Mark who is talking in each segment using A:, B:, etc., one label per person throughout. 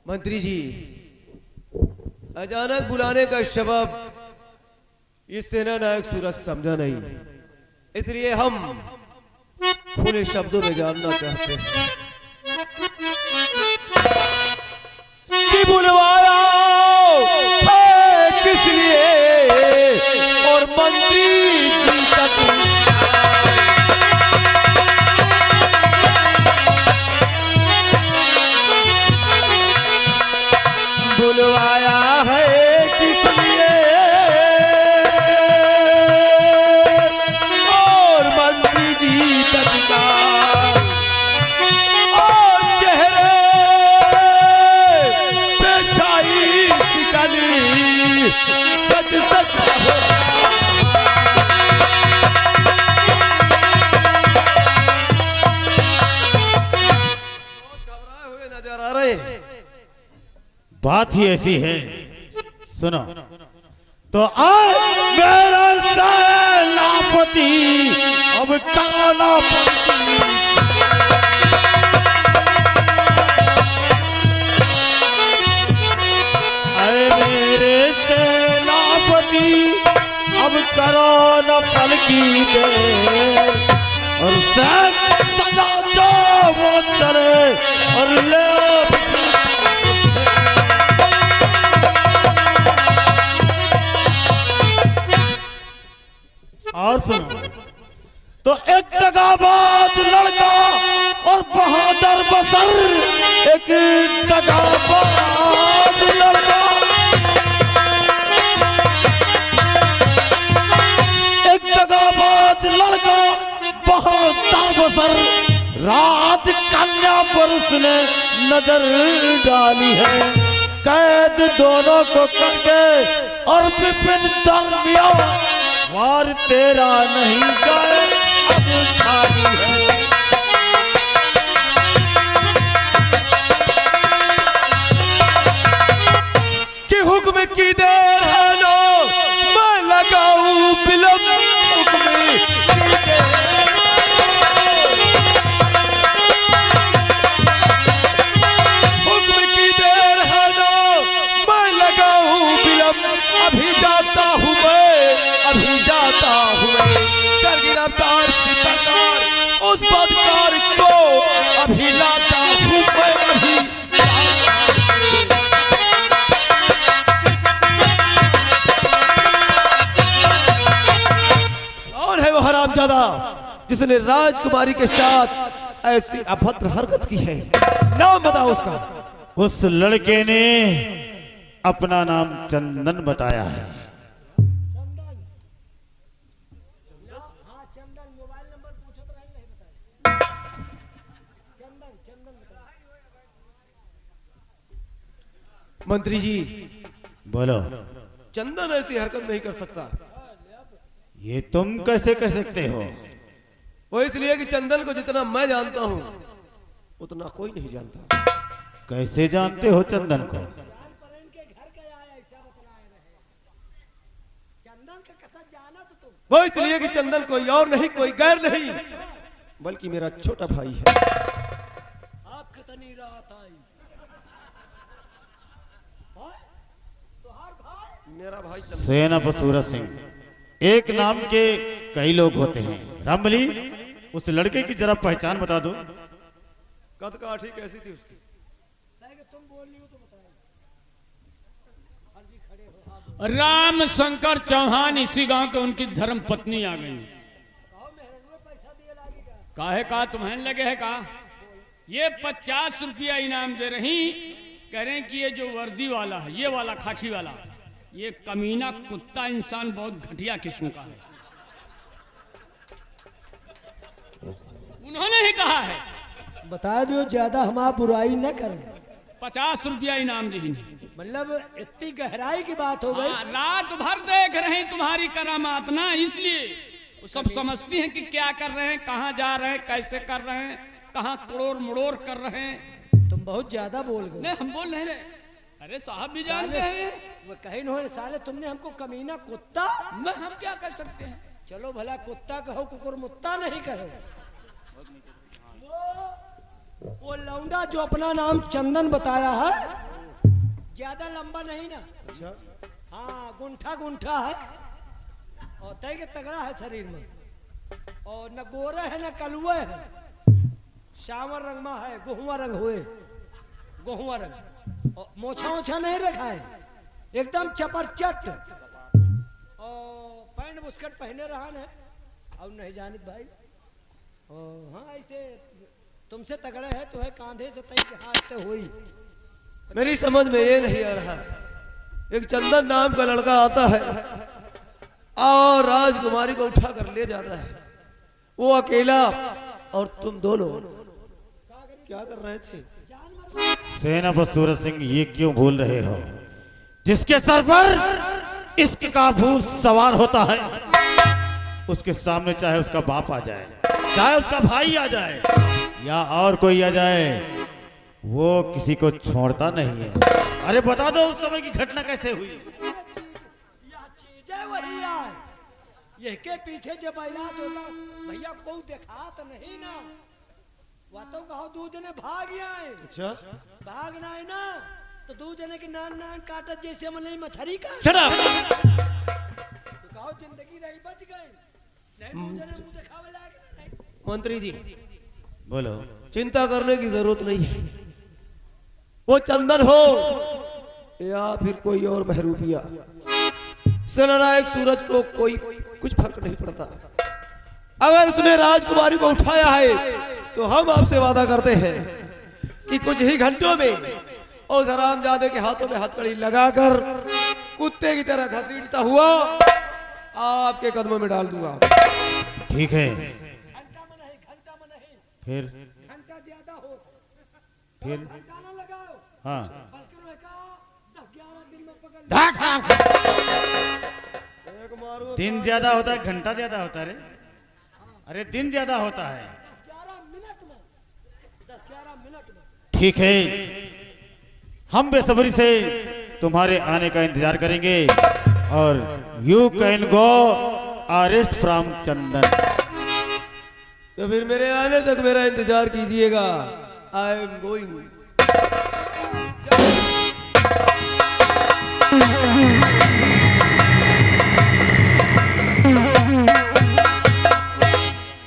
A: मंत्री जी, अचानक बुलाने का सबब ये सेना नायक सूरज समझा नहीं, इसलिए हम खुले शब्दों में जानना चाहते हैं कि बुलवाया है किस लिए और मंत्री जी तक बुलवाया है किस लिए और मंत्री जी तत्काल और चेहरे पे छाई शिकनी सच सच बहुत घबराए हुए नजर आ रहे हैं।
B: बात ही ऐसी है, सुनो तो आज मेरा लापती अब काला पति अरे मेरे से लापती अब करो न पल की देर और सदा जो वो चले और ले और सुनो तो एक दगाबाज लड़का और बहादुर बसर, एक दगाबाज लड़का एक दगाबाज लड़का बहादुर बसर, राज कन्या पर उसने नजर डाली है। कैद दोनों को करके और विपिन दरमियान वार तेरा नहीं जाए अब खाली है।
A: कि हुक्म की देर है ना मैं लगाऊं बिलम हुक्म की देर हुक्म की देर है ना मैं लगाऊं बिलम अभी जाता हूँ मैं अभी जाता हूँ मैं कर गिरफ्तार सितकार उस बदकार को अभी लाता हूँ मैं अभी कौन है वो हरामजादा जिसने राजकुमारी के साथ ऐसी अभद्र हरकत की है? नाम बताओ उसका।
B: उस लड़के ने अपना नाम चंदन बताया है।
A: मंत्री जी,
B: बोलो।
A: चंदन ऐसी हरकत नहीं कर सकता।
B: ये तुम कैसे कह सकते हो?
A: वो इसलिए कि चंदन को जितना मैं जानता हूँ उतना कोई नहीं जानता।
B: कैसे जानते हो चंदन को?
A: वो इसलिए कि चंदन कोई और नहीं, कोई गैर नहीं, बल्कि मेरा छोटा भाई है।
C: आप कितनी रात आई?
A: मेरा भाई
B: सेनापति सूरज सिंह एक नाम के कई लोग होते हैं। रामबली, उस लड़के की जरा पहचान बता दो।
A: कद काठी कैसी थी उसकी?
C: तुम बोल रही हो तो बताओ।
D: राम शंकर चौहान, इसी गांव के उनकी धर्म पत्नी आ गई। काहे का तुम्हें लगे है का? ये 50 रुपया इनाम दे रही, कह रहे कि ये जो वर्दी वाला है, ये वाला खाकी वाला, ये कमीना कुत्ता इंसान बहुत घटिया किस्म का है। उन्होंने ही कहा है।
C: बता दो ज्यादा हम आप बुराई न करें।
D: 50 रुपया इनाम दी।
C: मतलब इतनी गहराई की बात हो गई।
D: रात भर देख रहे हैं तुम्हारी करामात ना, इसलिए वो सब समझती हैं कि क्या कर रहे हैं, कहाँ जा रहे हैं, कैसे कर रहे हैं, कहाँ तोड़ मड़ोड़ कर रहे हैं।
C: तुम बहुत ज्यादा बोल गए।
D: नहीं, हम बोल रहे। अरे साहब भी जानते हैं।
C: वो कहीं न साले तुमने हमको कमीना कुत्ता।
D: मैं हम क्या कर सकते हैं?
C: चलो भला कुत्ता कहो, कुकुर मुत्ता नहीं कहो। वो लौंडा जो अपना नाम चंदन बताया है, ज्यादा लंबा नहीं ना।
A: अच्छा
C: हाँ गुंठा गुंठा है और तय के तगड़ा है शरीर में और न गोरा है न कलुआ है, श्यामर रंग में है, गेहुआ रंग हुए, गेहुआ रंग और मोछा ओछा नहीं रखा है, एकदम चपरचट और पैंट बुस्कट पहने रहा है अब नहीं जानित भाई। हाँ ऐसे तुमसे तगड़ा है तो है कांधे से तय के हाथ से हुई।
A: मेरी समझ में ये नहीं आ रहा, एक चंदन नाम का लड़का आता है और राजकुमारी को उठा कर ले जाता है, वो अकेला और तुम दोनों क्या कर रहे थे?
B: सेनापति सूरज सिंह ये क्यों भूल रहे हो? जिसके सर पर इश्क का भूत सवार होता है उसके सामने चाहे उसका बाप आ जाए, चाहे उसका भाई आ जाए या और कोई आ जाए, वो किसी को छोड़ता नहीं है। अरे बता दो उस समय की घटना कैसे हुई?
C: यह चीज है वही है, ये के पीछे जब बैलात होता भैया को देखा तो नहीं ना, वह तो कहो दू जने भाग आए।
A: अच्छा
C: भाग ना है ना तो दू जने के नान नान काटत जैसे मन मछली का।
A: Shut up.
C: तो कहो जिंदगी रही बच गए, नहीं दू जने मुंह दिखावे लागे ना नहीं।
A: मंत्री जी
B: बोलो।
A: चिंता करने की जरूरत नहीं है, वो चंदन हो या फिर कोई और बहरूपिया, सेनानायक सूरज को कोई कुछ फर्क नहीं पड़ता। अगर उसने राजकुमारी को उठाया है तो हम आपसे वादा करते हैं कि कुछ ही घंटों में उस हरामजादे के हाथों में हथकड़ी लगाकर कुत्ते की तरह घसीटता हुआ आपके कदमों में डाल दूंगा।
B: ठीक है।
C: घंटा में नहीं
B: फिर
C: घंटा ज्यादा हो
B: फिर
C: घंटा ना लगाओ,
B: हाँ
C: बल्कि का 10-11 दिन में पकड़
A: एक मारो
B: दिन ज्यादा होता है घंटा ज्यादा होता है रे? अरे दिन ज्यादा होता है।
C: 10-11 मिनट में 10-11 मिनट में।
B: ठीक है, हम बेसब्री से तुम्हारे आने का इंतजार करेंगे और you can go arrest from Chandan.
A: तो फिर मेरे आने तक मेरा इंतजार कीजिएगा। I am going.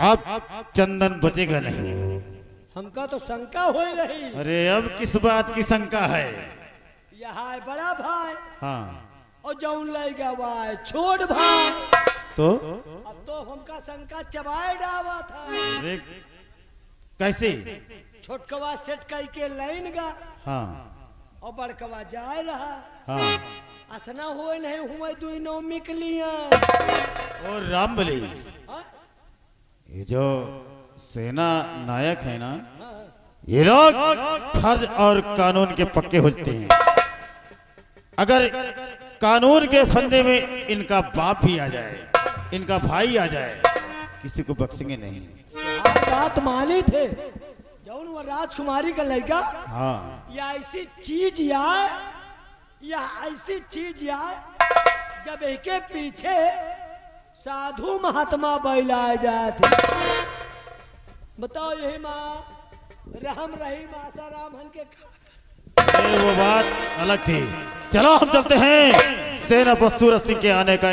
B: अब चंदन बचेगा नहीं।
C: हमका तो शंका हो रही।
B: अरे अब किस बात की शंका है?
C: यहाँ है बड़ा भाई
B: हाँ
C: और जौन लगा हुआ छोड़ भाई,
B: तो
C: अब तो हमका शंका चबाए डावा था।
B: अरे कैसे?
C: छोटकवा सेट कई के लाइन गा
B: हाँ
C: और बड़कवा जाए रहा,
B: हाँ
C: असना हो नहीं हुए दुई नौ निकलिया।
B: और रामबली
C: हाँ?
B: ये जो सेना नायक है ना,
C: हाँ।
B: ये लोग फर्ज और कानून के पक्के होते हैं। अगर कानून के फंदे में इनका बाप भी आ जाए, इनका भाई आ जाए, किसी को बख्शेंगे नहीं।
C: आप बात माने थे जौन वो राजकुमारी का लड़का
B: हाँ
C: या ऐसी चीज यार या ऐसी चीज यार जब एक के पीछे साधु महात्मा बैलाए जाते। बताओ यही माँ राम रहीम आसा राम हन के
B: अरे वो बात अलग थी। चलो हम चलते हैं, सेनापति सूरज सिंह के आने का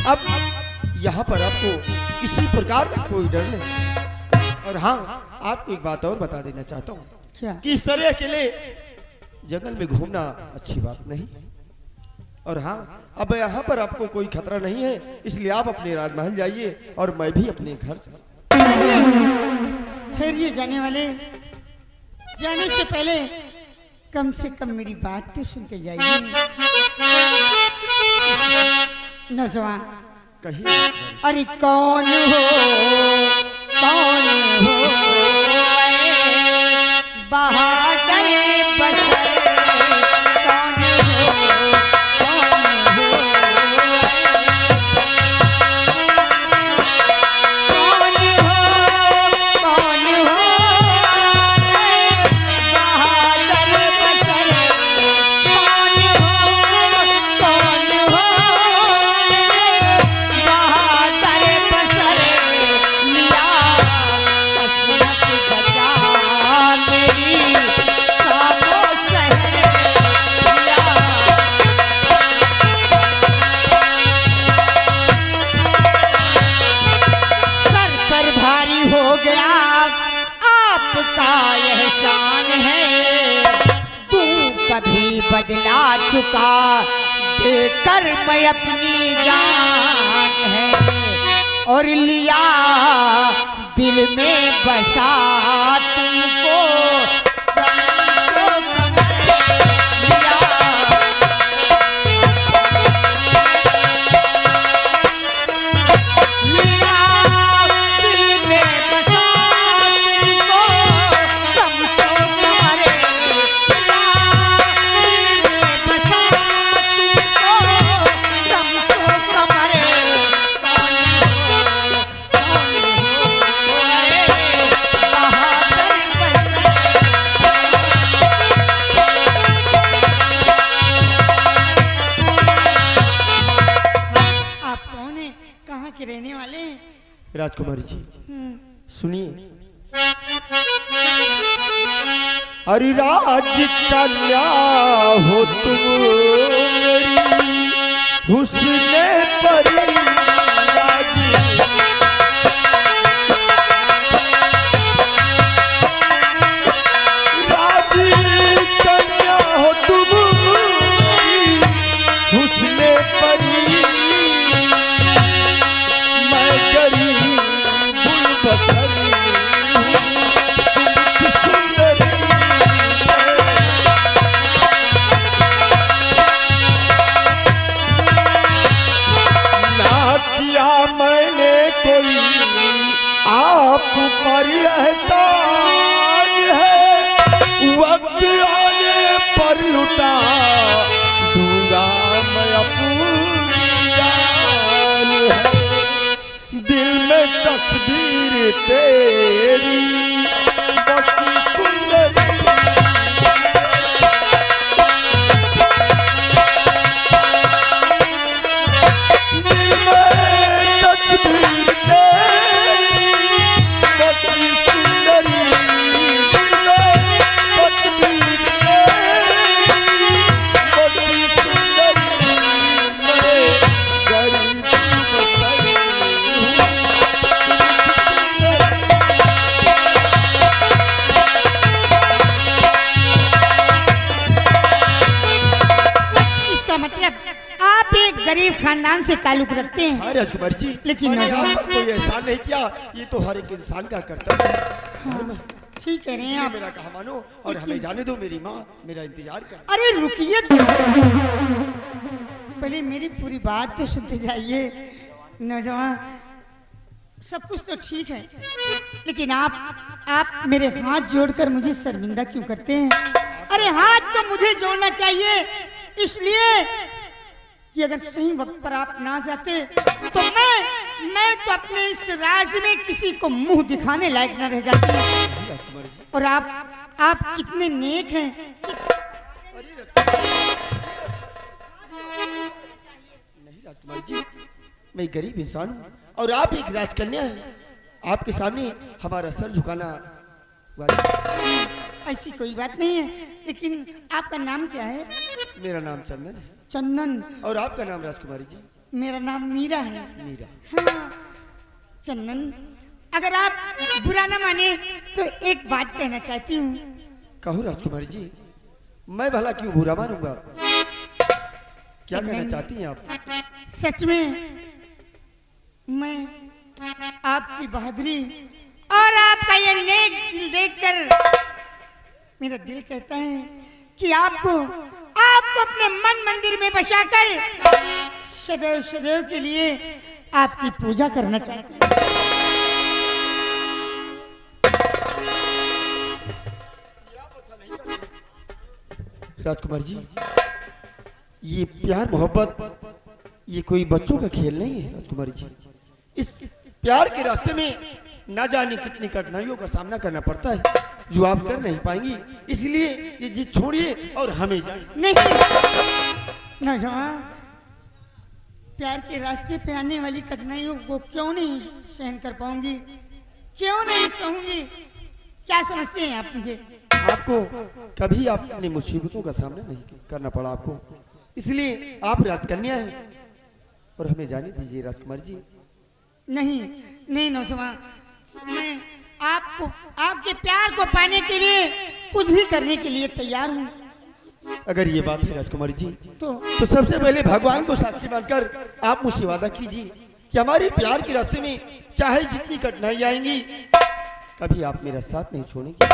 E: अब यहाँ पर आपको किसी प्रकार का कोई डर नहीं। और हाँ, आपको एक बात और बता देना चाहता हूँ
C: क्या?
E: कि इस तरह अकेले जंगल में घूमना अच्छी बात नहीं। और हाँ, अब यहाँ पर आपको कोई खतरा नहीं है, इसलिए आप अपने राजमहल जाइए और मैं भी अपने घर।
F: ठहरिए जाने वाले, जाने से पहले कम से कम मेरी बात तो सुन के जाइए। नौजवान
E: कहिए।
F: अरे कौन हो बहादुर बसर, कौन हो बहादुर बसर, कौन हो बहादुर का देकर मैं अपनी जान है और लिया दिल में बसा तुमको समझो कमर लिया। लिया दिल में बसा तुमको समझो कमर लिया। दिल में बसा तुमको समझो कमर। कौन हो रे बहादुर आप कौन है? कहाँ के रहने वाले हैं?
E: राजकुमारी जी सुनिए। अरे राज कन्या हो तुम मेरी हुस्न परी राजी। राज कन्या हो तुम मेरी हुस्न परी। मैं गरीब बसर सुंदरी। ना किया मैंने कोई आप पर एहसान है। वक्त आने पर लुटा दूंगा मैं अपनी जान है। दिल में तस्वीर तेरी बसी सुंदरी। दिल में तस्वीर तेरी बसी सुंदरी। दिल में तस्वीर तेरी बसी सुंदरी। मैं गरीब बसरी हूँ
F: इसका मतलब आप एक गरीब खानदान से ताल्लुक रखते हैं।
E: हाँ राजकुमार जी,
F: लेकिन
E: मैंने
F: नौजवान-
E: आप पर कोई एहसान नहीं किया। ये तो हर एक इंसान का कर्तव्य है। और मैं
F: ठीक कह रहे हैं
E: इसलिए
F: आप।
E: मेरा कहा मानो और हमें जाने दो। मेरी माँ मेरा इंतजार कर।
F: अरे रुकिए तो, पहले मेरी पूरी बात तो सुनते जाइए। नौजवान सब कुछ तो ठीक है, लेकिन आप मेरे हाथ जोड़कर मुझे शर्मिंदा क्यों करते हैं? अरे हाथ तो मुझे जोड़ना चाहिए, इसलिए कि अगर सही वक्त पर आप ना जाते तो मैं तो अपने इस राज में किसी को मुंह दिखाने लायक न रह जाती।
E: राजकुमार जी,
F: और आप कितने नेक हैं।
E: नहीं राजकुमार जी, मैं एक गरीब इंसान हूँ और आप एक राजकन्या हैं। आपके सामने हमारा सर झुकाना वाजिब।
F: ऐसी कोई बात नहीं है, लेकिन आपका नाम क्या है?
E: मेरा नाम चंदन है।
F: चंदन।
E: और आपका नाम राजकुमारी जी?
F: मेरा नाम मीरा है।
E: मीरा।
F: हाँ चंदन, अगर आप बुरा ना माने तो एक बात कहना चाहती हूँ।
E: कहो राजकुमारी जी, मैं भला क्यों बुरा मानूंगा? क्या कहना चाहती हैं आप?
F: सच में मैं आपकी बहादुरी और आपका ये नेक दिल देखकर मेरा दिल कहता है कि आपको अपने मन मंदिर में बसाकर सदैव सदैव के लिए आपकी पूजा करना चाहती हूँ।
E: राजकुमार जी, ये प्यार मोहब्बत ये कोई बच्चों का खेल नहीं है राजकुमारी जी। इस प्यार के रास्ते में ना जाने कितनी कठिनाइयों का सामना करना पड़ता है जो आप कर नहीं पाएंगी। इसलिए ये जिद छोड़िए और हमें जाए।
F: नहीं नौजवान, प्यार के रास्ते पे आने वाली कठिनाइयों को क्यों नहीं सहन कर पाऊंगी, क्यों नहीं सहूंगी? क्या समझते हैं आप मुझे?
E: आपको कभी अपनी मुसीबतों का सामना नहीं करना पड़ा आपको, इसलिए आप राजकन्या हैं और हमें जाने दीजिए राजकुमारी जी।
F: नहीं नहीं नौजवान, मैं आपको आपके प्यार को पाने के लिए कुछ भी करने के लिए तैयार हूँ।
E: अगर ये बात है राजकुमारी जी,
F: तो
E: तो सबसे पहले भगवान को साक्षी मानकर आप मुझसे वादा कीजिए कि हमारे प्यार के रास्ते में चाहे जितनी कठिनाई आएंगी, कभी आप मेरा साथ नहीं छोड़ेंगे।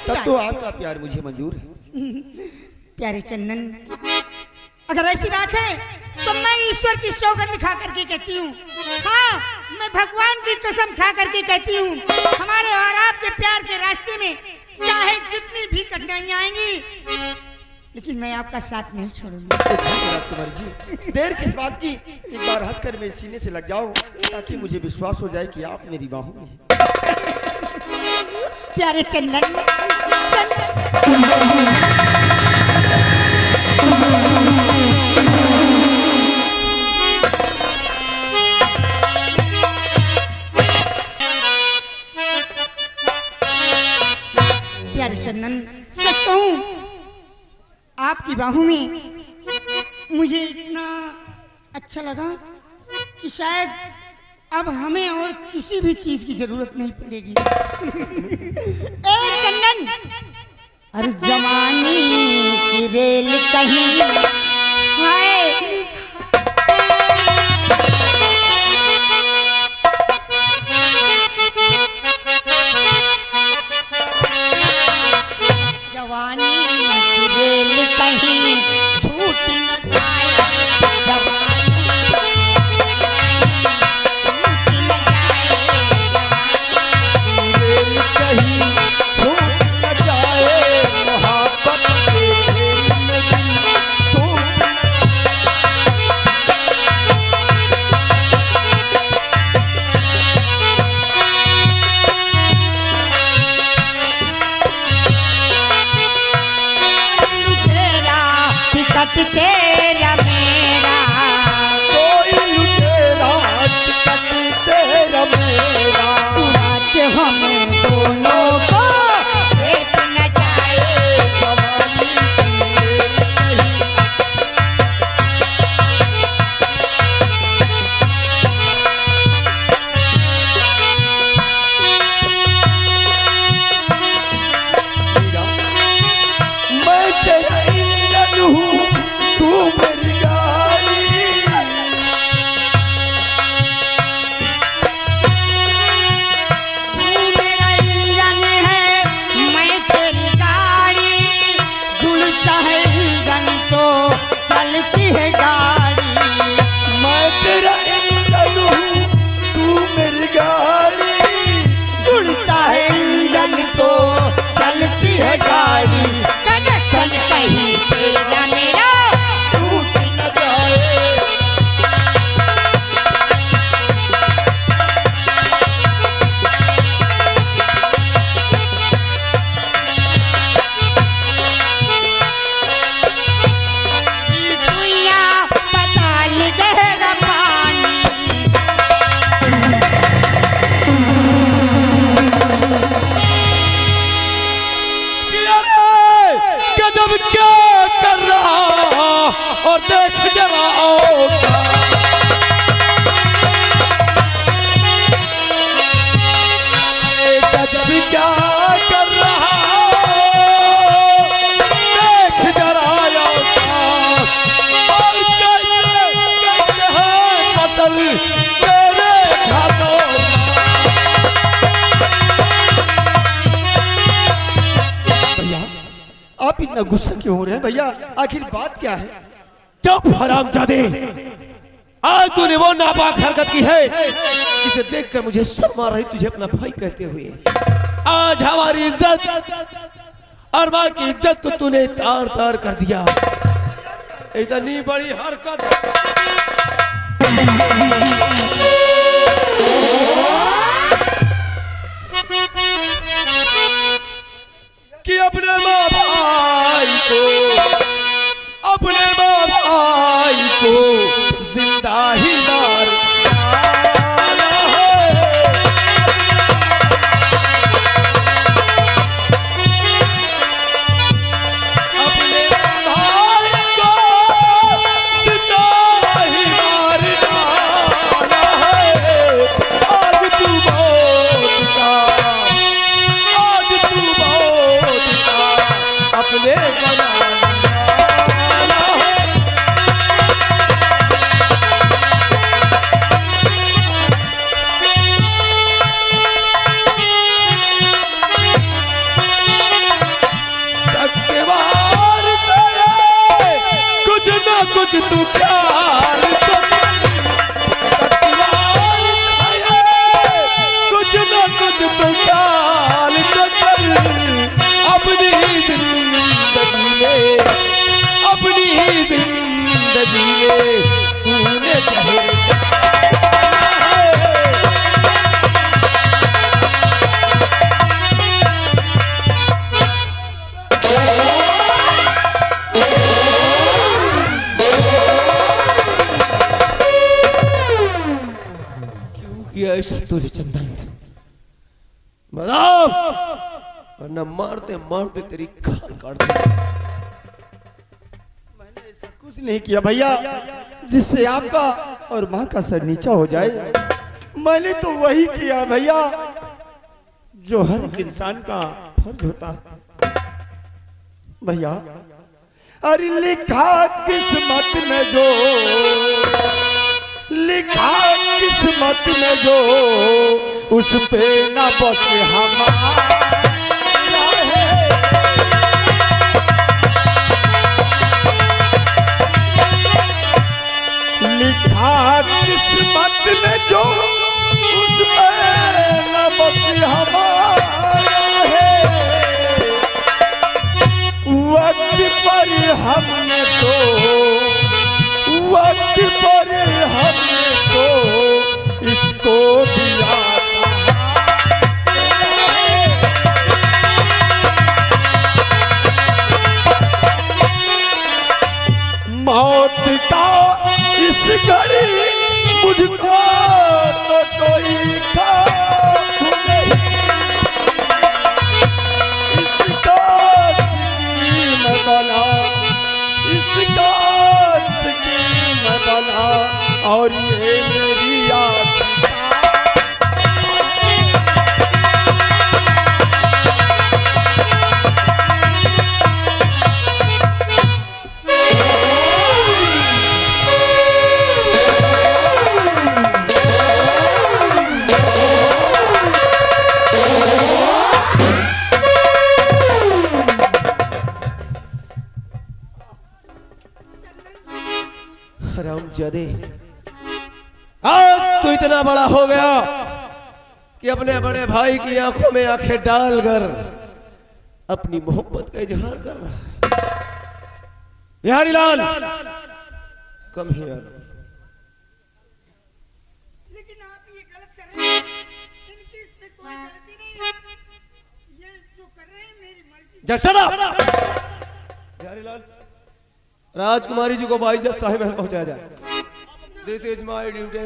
E: तब तो आपका प्यार मुझे मंजूर है।
F: प्यारे चंदन, अगर ऐसी बात है तो मैं ईश्वर की सौगंध खा करके कहती हूँ, हाँ मैं भगवान की कसम खा करके कहती हूँ, हमारे और आपके प्यार के रास्ते में चाहे जितनी भी कठिनाइयाँ आएंगी, लेकिन मैं आपका साथ नहीं छोड़ूंगी।
E: राजकुमारी जी, देर किस बात की, एक बार हंसकर मेरे सीने से लग जाओ ताकि मुझे विश्वास हो जाए कि आप मेरी बाहों में हैं।
F: प्यारे चंदन, प्यारे चंदन, सच कहूं आपकी बाहों में मुझे इतना अच्छा लगा कि शायद अब हमें और किसी भी चीज की जरूरत नहीं पड़ेगी। ए चंदन, अरे जवानी की रेल कहीं हाय, जवानी की रेल कहीं छूट न जाए, जवानी छूट न जाए,
E: रेल कहीं छूट न जाए, मोहब्बत के खेल में दिल टूट न
F: तेरा टिकट तेरा मेरा,
E: कोई लुटेरा टिकट तेरा मेरा,
F: चुरा के हम दोनों को भेट न जाए,
E: जवानी की रेल कहीं मैं तेरा इंजन हूँ, तू मेरी गाड़ी,
F: तू मेरा इंजन है मैं तेरी गाड़ी, जुड़ता है इंजन तो चलती है गाड़ी,
E: मैं तेरा इंजन हूँ, तू मेरी गाड़ी,
F: जुड़ता है इंजन तो चलती है गाड़ी, कनेक्शन कहीं तेरा मेरा
E: टूट न जाए।
F: दुनिया पताल गहरा पानी,
A: गजब क्या कर रहा और देख जरा औका। गजब क्या कर रहा देख जरा औका। और कैसे कैसे हैं फसल तेरे घाटों
E: भैया, आप इतना गुस्सा क्यों हो रहे हैं भैया? आखिर बात क्या है?
A: चुप हरामजादे, आज तूने वो नापाक हरकत की है जिसे देखकर मुझे शर्म आ रही तुझे अपना भाई कहते हुए। आज हमारी इज्जत और माँ की इज्जत को तूने तार तार कर दिया। इतनी बड़ी हरकत कि अपने माँ भाई को जिंदा ही मार डाला है। अपने भाई को जिंदा ही मार डाला है। आज तू मौत का अपने बना लिया। किया ऐसा तुझे चंदन, मदाम, वरना मारते मारते तेरी खाल काट दूंगा।
E: मैंने ऐसा कुछ नहीं किया भैया जिससे आपका और माँ का सर नीचा हो जाए। मैंने तो वही किया भैया जो हर एक इंसान का फर्ज होता है भैया। अरे लिखा किस्मत में जो, लिखा किस्मत में जो, उस पे ना बस हमारा है। लिखा किस्मत में जो, उस पे ना बस हमारा है। वक्त पर हमने तो, वक्त पर हमने तो इसको दिया मौत का इस घड़ी मुझको तो कोई खौफ नहीं। इसका स्कीम बना, इसका स्कीम बना, और ये मेरी आस
A: हरामजादे, आज तो इतना बड़ा हो गया कि अपने बड़े भाई की आंखों में आंखें डालकर अपनी मोहब्बत का इजहार कर रहा है। बिहारी लाल, कम हियर।
F: लेकिन आप ये गलत कर रहे हैं, इनकी इसमें कोई गलती नहीं है। ये जो कर रहे हैं मेरी मर्जी।
A: बिहारी लाल, राजकुमारी जी को बाईजत शाही महल पहुंचाया जाए। This is my duty.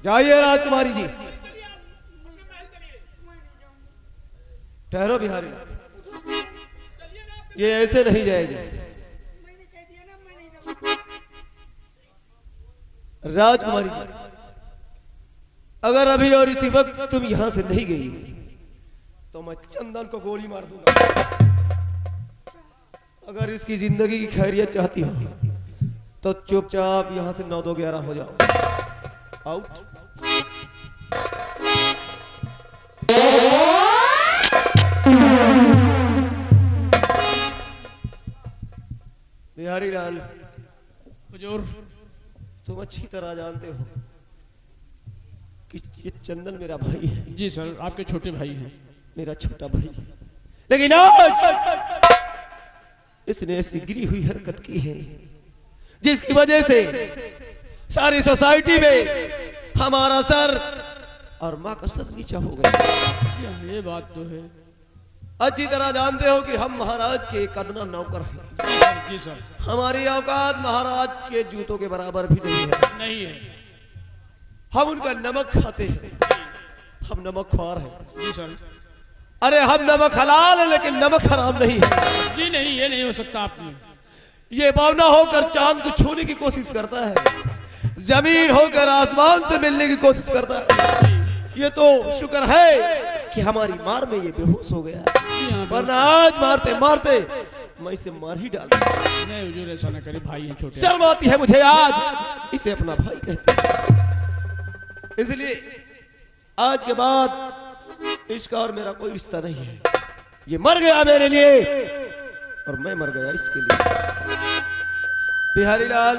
A: जाइए राजकुमारी जी। ठहरो बिहारी लाल, ये ऐसे नहीं जाएगी।
F: मैंने कह दिया ना, मैं नहीं जाऊंगा।
A: राजकुमारी जी, अगर अभी और इसी वक्त तुम यहां से नहीं गई तो मैं चंदन को गोली मार दूंगा। अगर इसकी जिंदगी की खैरियत चाहती हो तो चुपचाप यहां से 9-2-11 हो जाओ। आउट। बिहारी लाल,
D: हुजूर,
A: तुम अच्छी तरह जानते हो कि ये चंदन मेरा भाई है,
D: जी सर, आपके छोटे भाई हैं।
A: मेरा छोटा भाई है। लेकिन आज इसने ऐसी गिरी हुई हरकत की है जिसकी वजह से सारी सोसाइटी में हमारा सर और माँ का सर नीचा हो गया।
D: जी हाँ, ये बात तो है।
A: अच्छी तरह जानते हो कि हम महाराज के एक अदना नौकर हैं।
D: जी सर, जी सर।
A: हमारी औकात महाराज के जूतों के बराबर भी नहीं है।
D: नहीं है।
A: हम उनका नमक खाते हैं, हम नमक ख्वार हैं।
D: जी सर।
A: अरे हम नमक हलाल है लेकिन नमक हराम नहीं है।
D: जी नहीं, ये नहीं हो सकता। आपने
A: ये बावना होकर चांद को छूने की कोशिश करता है, जमीन होकर आसमान से मिलने की कोशिश करता है। ये तो शुक्र है कि हमारी मार में ये बेहोश हो गया,
D: जी हाँ,
A: वरना आज मारते मारते मैं इसे मार ही डाल।
D: नहीं हुजूर, ऐसा न करे, भाई हैं छोटे।
A: शर्म आती है मुझे आज इसे अपना भाई कहते हैं। इसलिए आज के बाद इसका और मेरा कोई रिश्ता नहीं है। ये मर गया मेरे लिए और मैं मर गया इसके लिए। बिहारी लाल,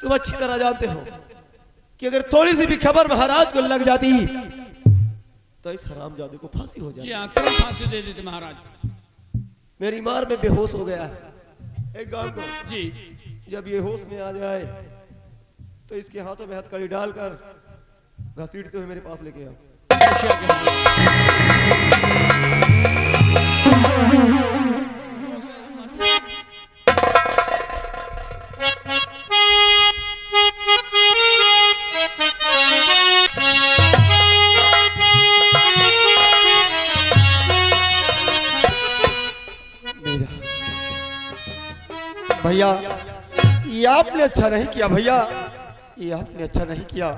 A: तुम अच्छी तरह जानते हो कि अगर थोड़ी सी भी खबर महाराज को लग जाती तो इस हरामजादे को फांसी हो
D: जी
A: जाती।
D: हाँ, तुरंत फांसी दे देते महाराज।
A: मेरी मार में बेहोश हो गया है। एक काम करो,
D: जी,
A: जब ये होश में आ जाए तो इसके हाथों में हथकड़ी डालकर घसीटते हुए मेरे पास लेके आओ।
D: बेशक है।
E: भैया, ये आपने अच्छा नहीं किया भैया, ये आपने अच्छा नहीं किया।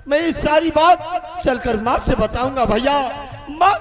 E: मैं ये सारी बात चलकर माँ से बताऊंगा भैया। माँ